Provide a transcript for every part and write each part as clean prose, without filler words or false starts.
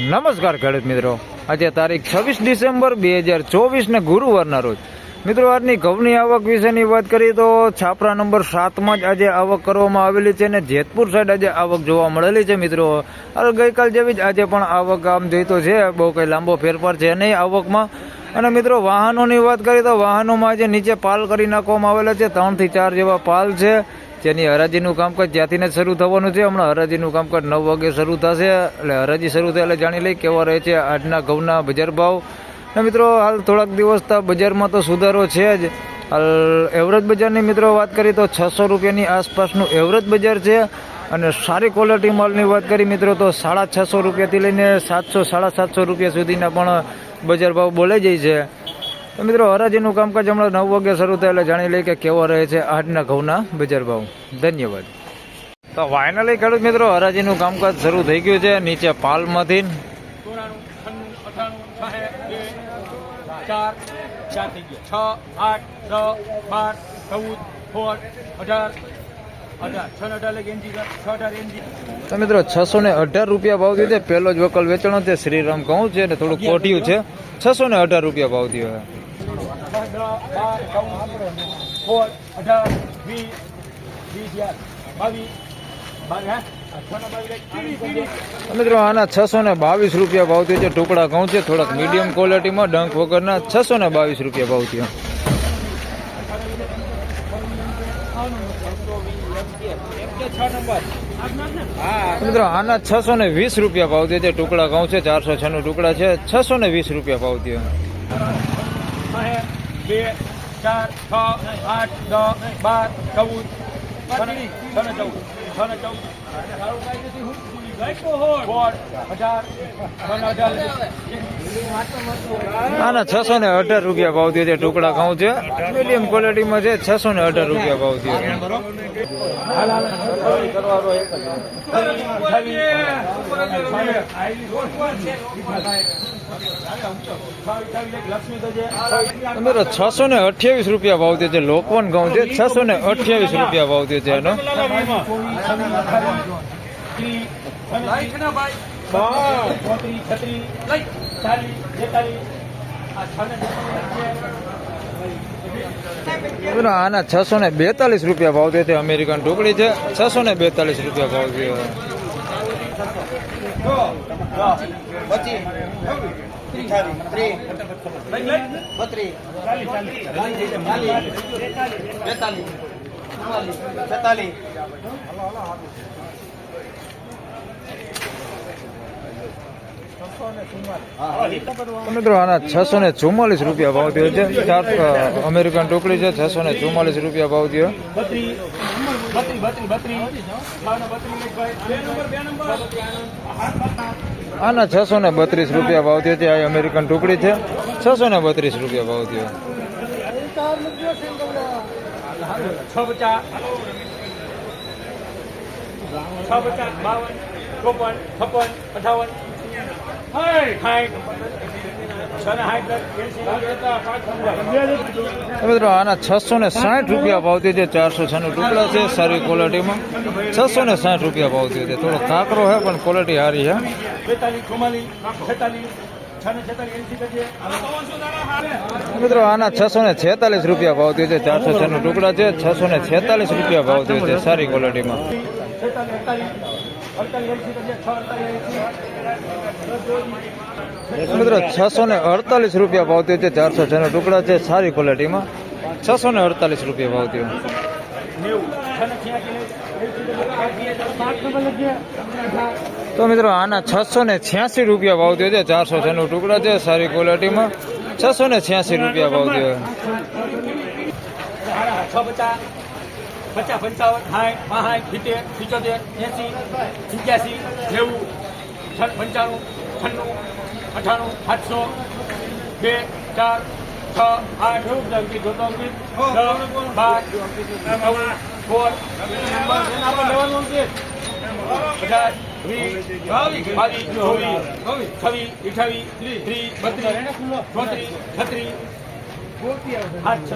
નમસ્કાર ખેડૂત મિત્રો, આજે તારીખ 26 ડિસેમ્બર 2024 ને ગુરુવારના રોજ મિત્રો આજની ઘઉંની આવક વિશેની વાત કરીએ તો છાપરા નંબર 7માં જ આજે આવક કરવામાં આવેલી છે અને જેતપુર સાઈડ આજે આવક જોવા મળેલી છે મિત્રો. ગઈકાલ જેવી જ આજે પણ આવક આમ જોઈ તો છે, બહુ કંઈ લાંબો ફેરફાર છે નહીં આવકમાં. અને મિત્રો વાહનોની વાત કરીએ તો વાહનોમાં આજે નીચે પાલ કરી નાખવામાં આવેલા છે, 3 થી 4 જેવા પાલ છે જેની હરાજીનું કામકાજ જ્યાંથી જ શરૂ થવાનું છે. હમણાં હરાજીનું કામકાજ 9 વાગે શરૂ થશે, એટલે હરાજી શરૂ થાય એટલે જાણી લઈ કેવા રહે છે આજના ઘઉંના બજાર ભાવ. ને મિત્રો હાલ થોડાક દિવસ બજારમાં તો સુધારો છે જ. હાલ એવરેજ બજારની મિત્રો વાત કરીએ તો 600 રૂપિયાની આસપાસનું એવરેજ બજાર છે. અને સારી ક્વોલિટી માલની વાત કરી મિત્રો તો 650 રૂપિયાથી લઈને 700 750 રૂપિયા સુધીના પણ બજાર ભાવ બોલાઈ જાય છે. તો મિત્રો હરાજીનું કામકાજ હમણાં 9 વાગે શરૂ થાય એટલે જાણી લઈએ કે કેવો રહે છે આજના ઘઉંના બજાર ભાવ. ધન્યવાદ. તો ફાઇનલી ખેડૂત મિત્રો હરાજીનું કામકાજ શરૂ થઈ ગયું છે. નીચે પાલમાંથી 618 તો મિત્રો 618 રૂપિયા ભાવ થયો છે. પહેલો જ વકલ વેચાણો છે, શ્રીરામ ઘઉં છે અને થોડું કોઠિયું છે. 618 રૂપિયા ભાવ થયો છે. મિત્રો આના 622 રૂપિયા ભાવ થયો છે. ટુકડા ઘઉં છે, થોડાક મીડિયમ ક્વોલિટીમાં ડંક વગરના 622 રૂપિયા ભાવ થયો. મિત્રો આના 620 રૂપિયા ભાવ થયો છે. ટુકડા ઘઉં છે, 406 ટુકડા છે, 620 રૂપિયા ભાવ થયો. 2 4 6 8 10 12 14 આના 618 રૂપિયા ભાવ થયો છે. ટુકડા ઘઉં છે, મીડિયમ ક્વોલિટીમાં છે, 618 રૂપિયા ભાવ થયો. મિત્રો 628 રૂપિયા ભાવ થયો છે. લોકવન ઘઉં છે, 628 રૂપિયા ભાવ થયો છે એનો. આના 642 રૂપિયા ભાવ થયો છે. અમેરિકન ટુકડી છે, 642 રૂપિયા ભાવ થયો. મિત્રો આના 644 રૂપિયા ભાવ થયો છે. અમેરિકન ટુકડી છે, 644 રૂપિયા ભાવ થયો. આના 632 રૂપિયા ભાવ થયો છે. આ અમેરિકન ટુકડી છે, 632 રૂપિયા ભાવ થયો. મિત્રો આના 660 રૂપિયા ભાવ થયો છે. 406 ટુકડા છે, સારી ક્વોલિટીમાં 660 રૂપિયા ભાવ થયો છે. થોડો કાકરો છે પણ ક્વોલિટી સારી છે. મિત્રો આના 646 રૂપિયા ભાવ થયો છે. 406 ટુકડા છે, 646 રૂપિયા ભાવ થયો છે, સારી ક્વોલિટીમાં. મિત્રો 648 રૂપિયા ભાવ થયો છે. 406 ટુકડા છે, સારી ક્વોલિટીમાં 648 રૂપિયા ભાવ થયો. તો મિત્રો આના 686 રૂપિયા ભાવ થયો છે. 406 ટુકડા છે, સારી ક્વોલિટીમાં 686 રૂપિયા ભાવ થયો. 50 55 60 65 70 80 85 90 95 96 98 700 2 4 6 8 10 12 13 14 15 16 17 18 19 20 21 22 23 24 25 26 27 28 29 30 31 32 33 34 35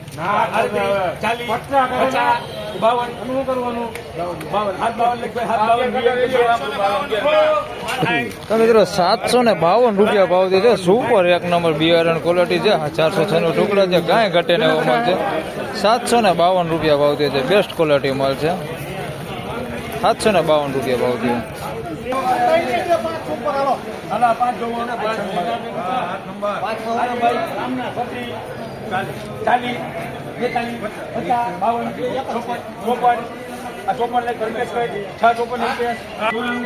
36 40, 50, 52, 52. તો મિત્રો 752 રૂપિયા ભાવ છે સુપર એક નંબર બિયારણ ક્વોલિટી છે 406 ટુકડા છે કાંઈ ઘટે ને એવો માલ છે 752 રૂપિયા ભાવ છે બેસ્ટ ક્વોલિટી માલ છે 752 રૂપિયા ભાવ છે હાલા 5 જોવો ને 5 40, 42, 53,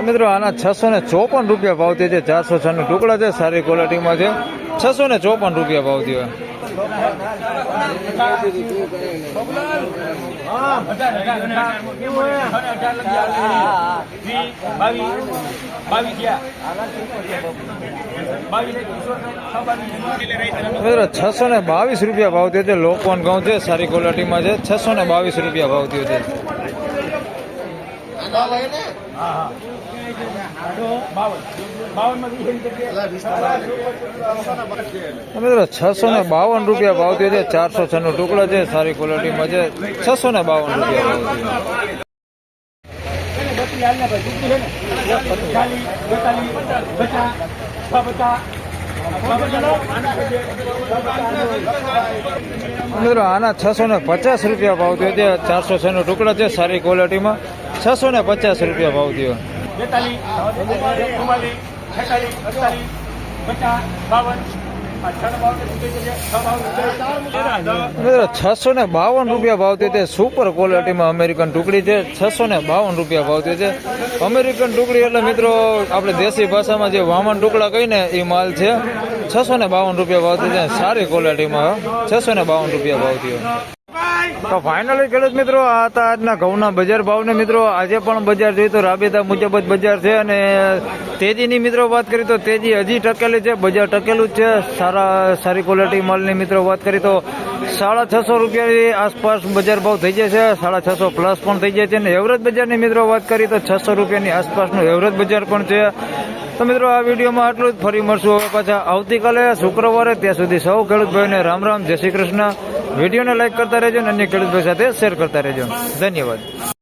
મિત્રો આના 654 રૂપિયા ભાવ છે 406 ટુકડા છે સારી ક્વોલિટીમાં છે 654 રૂપિયા ભાવ છે મિત્રો 622 રૂપિયા ભાવ થયો છે લોકવન ઘઉં છે સારી ક્વોલિટીમાં છે 622 રૂપિયા ભાવ થયો છે મિત્રો 652 રૂપિયા ભાવ થયો છે 406 ટુકડા છે સારી ક્વોલિટીમાં છે 652 રૂપિયા ભાવ મિત્રો આના 650 રૂપિયા ભાવ થયો છે 406 ટુકડા છે સારી ક્વોલિટીમાં 650 રૂપિયા ભાવ થયો મિત્રો 652 રૂપિયા ભાવ થયો છે સુપર ક્વોલિટીમાં અમેરિકન ટુકડી છે 652 રૂપિયા ભાવ થયો છે અમેરિકન ટુકડી એટલે મિત્રો આપણે દેશી ભાષામાં જે વામન ટુકડા કહીને એ માલ છે 652 રૂપિયા ભાવ થયો છે સારી ક્વોલિટીમાં 652 રૂપિયા ભાવ થયો તો ફાઇનલી ખેડૂત મિત્રો આ હતા આજના ઘઉંના બજાર ભાવને મિત્રો આજે પણ બજાર જોઈએ તો રાબેતા મુજબ જ બજાર છે અને તેજીની મિત્રો વાત કરી તો તેજી હજી ટકેલી છે બજાર ટકેલું જ છે સારી ક્વોલિટી માલની મિત્રો વાત કરી તો 650 રૂપિયાની આસપાસ બજાર ભાવ થઈ જાય છે 650 પ્લસ પણ થઈ જાય છે અને એવરેજ બજારની મિત્રો વાત કરી તો 600 રૂપિયાની આસપાસનું એવરેજ બજાર પણ છે તો મિત્રો આ વિડીયોમાં આટલું જ ફરી મળશું હવે પાછા આવતીકાલે શુક્રવારે ત્યાં સુધી સૌ ખેડૂત ભાઈને રામ રામ જય શ્રી કૃષ્ણ વિડીયોને લાઈક કરતા રહેજો અને અન્ય ખેડૂત ભાઈ સાથે શેર કરતા રહેજો ધન્યવાદ